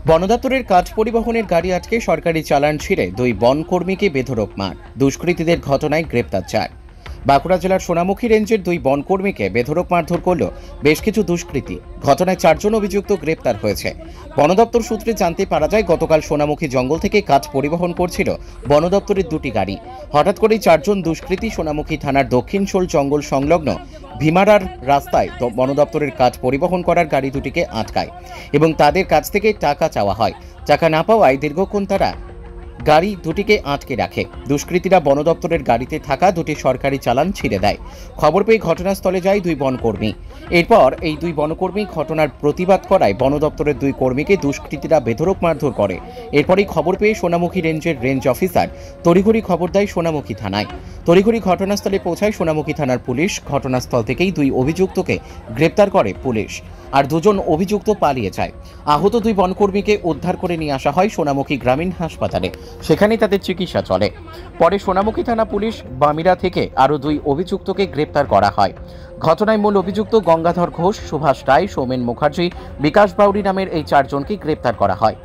বন দপ্তরের কাজ পরিবহনের গাড়ি আটকে সরকারি চালান ছিঁড়ে দুই বনকর্মীকে বেধড়ক মার, দুষ্কৃতীদের ঘটনায় গ্রেপ্তার 4। বাঁকুড়া জেলার সোনামুখী রেঞ্জের দুই বনকর্মীকে বেধড়ক মারধর করল বেশ কিছু দুষ্কৃতী। ঘটনায় 4 জন অভিযুক্ত গ্রেপ্তার হয়েছে। বন দপ্তর সূত্রে জানতে পারা যায়, গতকাল সোনামুখী জঙ্গল থেকে কাজ পরিবহন করছিল বন দপ্তরের দুটি গাড়ি। হঠাৎ করেই 4 জন দুষ্কৃতী সোনামুখী থানার দক্ষিণ শোল জঙ্গল সংলগ্ন ভীমারার রাস্তায় বন দপ্তরের কাজ পরিবহন করার গাড়ি দুটিকে আটকায় এবং তাদের কাছ থেকে টাকা চাওয়া হয়। টাকা না পাওয়ায় দীর্ঘক্ষণ তারা গাড়ি দুটিকে আটকে রাখে। দুষ্কৃতীরা বন দপ্তরের গাড়িতে থাকা দুটি সরকারি চালান ছিঁড়ে দেয়। খবর পেয়ে ঘটনাস্থলে যায় দুই বনকর্মী। এরপর এই দুই বনকর্মী ঘটনার প্রতিবাদ করায় বন দপ্তরের দুই কর্মীকে দুষ্কৃতীরা বেধড়ক মারধর করে। এরপরই খবর পেয়ে সোনামুখী রেঞ্জের রেঞ্জ অফিসার তড়িঘড়ি খবর দেয় সোনামুখী থানায়। তড়িঘড়ি ঘটনাস্থলে পৌঁছায় সোনামুখী থানার পুলিশ। ঘটনাস্থল থেকেই দুই অভিযুক্তকে গ্রেপ্তার করে পুলিশ, আর দুজন অভিযুক্ত পালিয়ে যায়। আহত দুই বনকর্মীকে উদ্ধার করে নিয়ে আসা হয় সোনামুখী গ্রামীণ হাসপাতালে। সেখানেই তাদের চিকিৎসা চলে। পরে সোনামুখী থানা পুলিশ বামিরা থেকে আরও দুই অভিযুক্তকে গ্রেপ্তার করা হয়। ঘটনায় মূল অভিযুক্ত গঙ্গাধর ঘোষ, সুভাষ রায়, সৌমেন মুখার্জি, বিকাশ বাউরি নামের এই 4 জনকে গ্রেপ্তার করা হয়।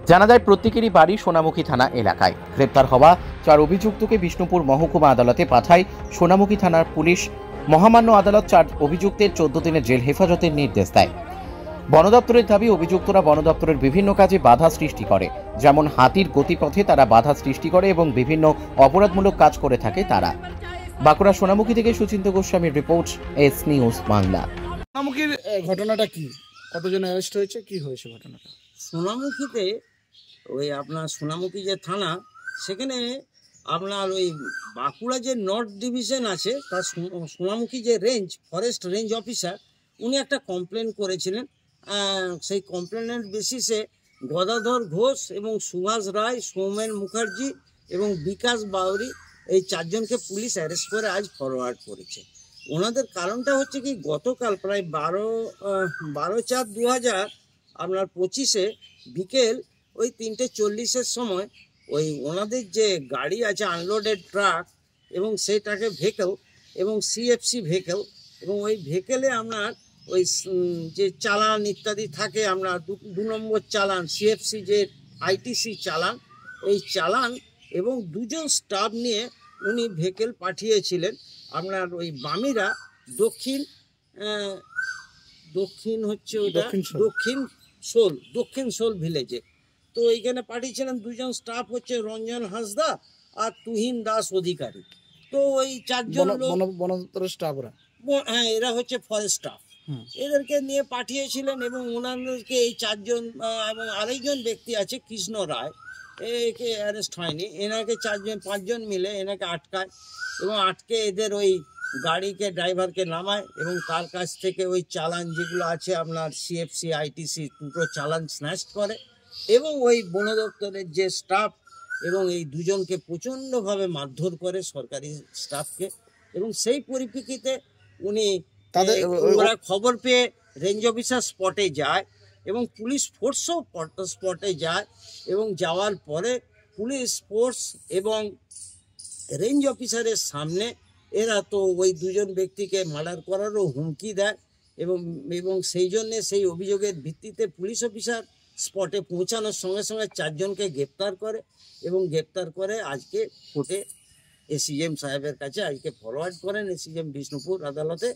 জানা যায়, প্রত্যেকেরই বাড়ি সোনামুখী থানা এলাকায়। গ্রেপ্তার হওয়া 4 অভিযুক্তকে বিষ্ণুপুর মহকুমা আদালতে পাঠায় সোনামুখী থানার পুলিশ। মহামান্য আদালত 4 অভিযুক্তের 14 দিনের জেল হেফাজতের নির্দেশ দেয়। বন দপ্তরের দাবি, অভিযুক্তরা বন দপ্তরের বিভিন্ন কাজে বাধা সৃষ্টি করে, যেমন হাতির গতিপথে তারা বাধা সৃষ্টি করে এবং বিভিন্ন অপরাধমূলক কাজ করে থাকে তারা। বাঁকুড়া সোনামুখী থেকে সুচিন্ত গোস্বামীর রিপোর্ট, এস নিউজ বাংলা। সোনামুখীর ঘটনাটা কি? কতজন অ্যারেস্ট হয়েছে, কি হয়েছে ঘটনাটা? সোনামুখীতে ওই আপনার সোনামুখী যে থানা, সেখানে আপনার ওই বাঁকুড়া যে নর্থ ডিভিশন আছে, তার সোনামুখী যে রেঞ্জ ফরেস্ট রেঞ্জ অফিসার, উনি একটা কমপ্লেন করেছিলেন। সেই কমপ্লেনের বেসিসে গদাধর ঘোষ এবং সুভাষ রায়, সৌমেন মুখার্জি এবং বিকাশ বাউরি, এই 4 জনকে পুলিশ অ্যারেস্ট করে আজ ফরওয়ার্ড করেছে। ওনাদের কারণটা হচ্ছে কি, গতকাল প্রায় 12/4/2025 বিকেল ওই 3:40 সময় ওই ওনাদের যে গাড়ি আছে আনলোডেড ট্রাক এবং সেইটাকে ভেহিকেল এবং সিএফসি ভেহিকেল, এবং ওই ভেহিকেলে আপনার ওই যে চালান ইত্যাদি থাকে, আপনার 2 নম্বর চালান সিএফসি যে আইটিসি চালান, এই চালান এবং 2 জন স্টাফ নিয়ে উনি ভেহিকেল পাঠিয়েছিলেন আপনার ওই বামিরা দক্ষিণ হচ্ছে ওটা দক্ষিণ শোল ভিলেজে। তো এইখানে পাঠিয়েছিলেন 2 জন স্টাফ, হচ্ছে রঞ্জন হাঁসদা আর তুহিন দাস অধিকারী। তো ওই 4 জন বন দপ্তরের স্টাফরা, হ্যাঁ, এরা হচ্ছে ফরেস্ট স্টাফ, এদেরকে নিয়ে পাঠিয়েছিলেন। এবং ওনাদেরকে এই 4 জন এবং আরেকজন ব্যক্তি আছে কৃষ্ণ রায়, একে অ্যারেস্ট হয়নি। এনাকে 5 জন মিলে এনাকে আটকায় এবং আটকে এদের ওই গাড়িকে ড্রাইভারকে নামায় এবং তার কাছ থেকে ওই চালান যেগুলো আছে আপনার সিএফসি আইটিসি দুটো চালান স্ন্যাচ করে এবং ওই বন দপ্তরের যে স্টাফ এবং এই 2 জনকে প্রচণ্ডভাবে মারধর করে, সরকারি স্টাফকে। এবং সেই পরিপ্রেক্ষিতে ওরা খবর পেয়ে রেঞ্জ অফিসার স্পটে যায় এবং পুলিশ ফোর্সও স্পটে যায়। এবং যাওয়ার পরে পুলিশ ফোর্স এবং রেঞ্জ অফিসারের সামনে এরা তো ওই 2 জন ব্যক্তিকে মার্ডার করারও হুমকি দেয় এবং সেই জন্যে সেই অভিযোগের ভিত্তিতে পুলিশ অফিসার স্পটে পৌঁছানোর সঙ্গে সঙ্গে 4 জনকে গ্রেপ্তার করে এবং গ্রেপ্তার করে আজকে কোর্টে এসিএম সাহেবের কাছে আজকে ফরওয়ার্ড করেন এসিএম বিষ্ণুপুর আদালতে।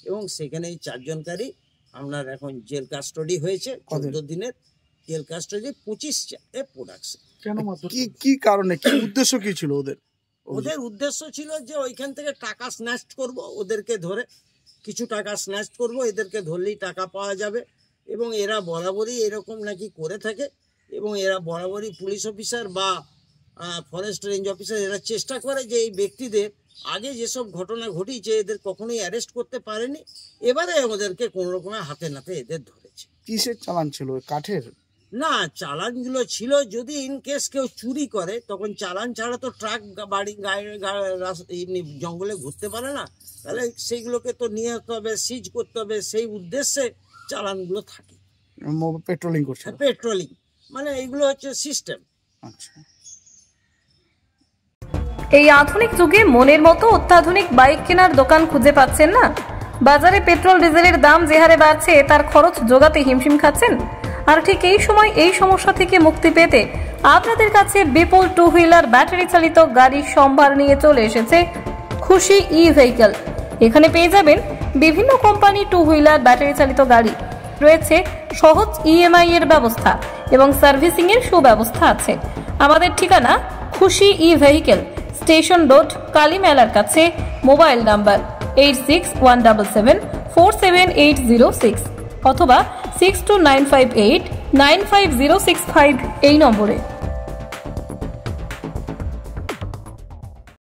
এবং সেখানে এই 4 জনকারী আপনার এখন জেল কাস্টডি হয়েছে, 14 দিনের জেল কাস্টডি, 25 প্রোডাকশন। কি কারণে, কি উদ্দেশ্য কি ছিল ওদের? ওদের উদ্দেশ্য ছিল যে ওইখান থেকে টাকা স্ন্যাচ করব, ওদেরকে ধরে কিছু টাকা স্ন্যাচ করব, এদেরকে ধরলেই টাকা পাওয়া যাবে। এবং এরা বরাবরই এরকম নাকি করে থাকে এবং এরা বরাবরই পুলিশ অফিসার বা ফরেস্ট রেঞ্জ অফিসার এরা চেষ্টা করে যে এই ব্যক্তিদের আগে যেসব ঘটনা ঘটিয়েছে এদের কখনোই অ্যারেস্ট করতে পারেনি, এবারে ওদেরকে কোনো রকমে হাতে নাতে এদের ধরেছে। কিসের চালান ছিল? কাঠের? না, চালানগুলো ছিল যদি ইনকেস কেউ চুরি করে তখন চালান ছাড়া তো ট্রাক বাড়ি এমনি জঙ্গলে ঘুরতে পারে না, তাহলে সেইগুলোকে তো নিয়ে আসতে হবে, সিজ করতে হবে, সেই উদ্দেশ্যে চালানগুলো থাকে। পেট্রোলিং করছে? পেট্রোলিং মানে এইগুলো হচ্ছে সিস্টেম। আচ্ছা। এই আধুনিক যুগে মনের মতো অত্যাধুনিক বাইক কেনার দোকান খুঁজে পাচ্ছেন না? বাজারে পেট্রোল ডিজেলের দাম যে হারে বাড়ছে তার খরচ জোগাতে হিমশিম খাচ্ছেন? আর ঠিক এই সময় এই সমস্যা থেকে মুক্তি পেতে আপনাদের কাছে বিপুল 2 হুইলার ব্যাটারি চালিত গাড়ির সম্ভার নিয়ে চলে এসেছে খুশি ই ভেহিকল। এখানে পেয়ে যাবেন বিভিন্ন কোম্পানি 2 হুইলার ব্যাটারি চালিত গাড়ি, রয়েছে সহজ ইএমআই এর ব্যবস্থা এবং সার্ভিসিং এর সুব্যবস্থা আছে। আমাদের ঠিকানা খুশি ই ভেহিকল, স্টেশন রোড, কালী মেলার কাছে। মোবাইল নাম্বার 8617747806 অথবা 6295895065 এই নম্বরে।